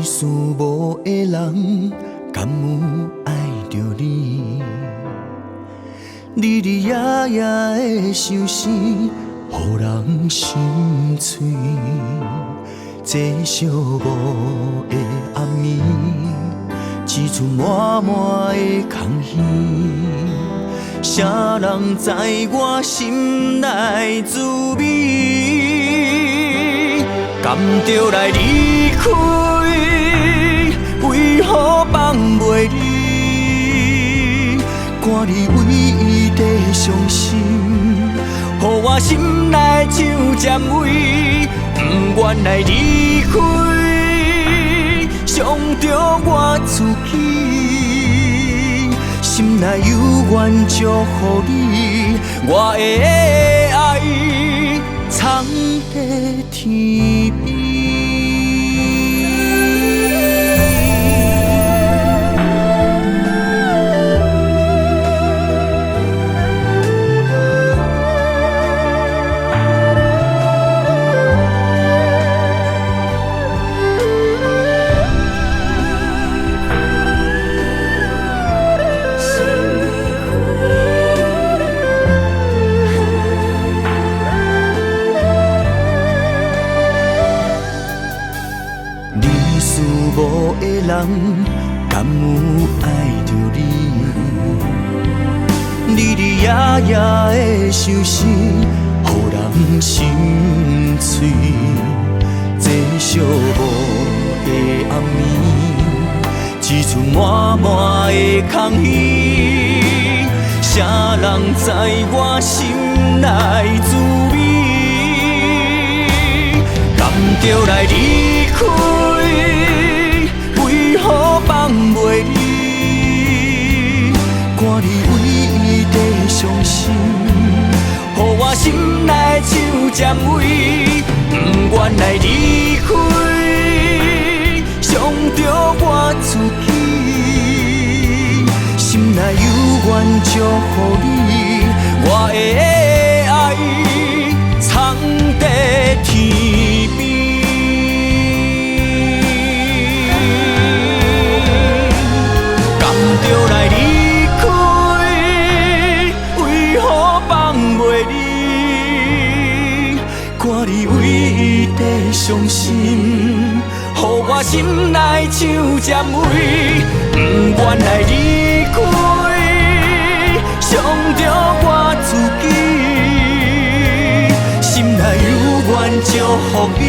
思无的人，敢有爱着你？日夜夜的相思，予人心碎。这寂寞的暗暝，只剩满满的空虚。啥人知我心内滋味？甘着来离开，为何放袂离？赶你唯一的伤心，予我心内像占位，不愿来离开，伤着我自己。心内有愿祝福你，我的爱藏在天边。无的人，敢有爱着你？日日夜夜的相思，予人心碎。这寂寞的暗暝，只剩满满的空虚。啥人知我心内滋味？甘着来离开，放袂离，赶你唯一的伤心，予我心内像占位，不愿来离开，伤着我自己。心内有愿祝福你，我的爱藏在天边。着来离开，为何放袂离？赶你唯一的伤心，予我心内像占位，不愿来离开，伤着我自己。心内有愿祝福你。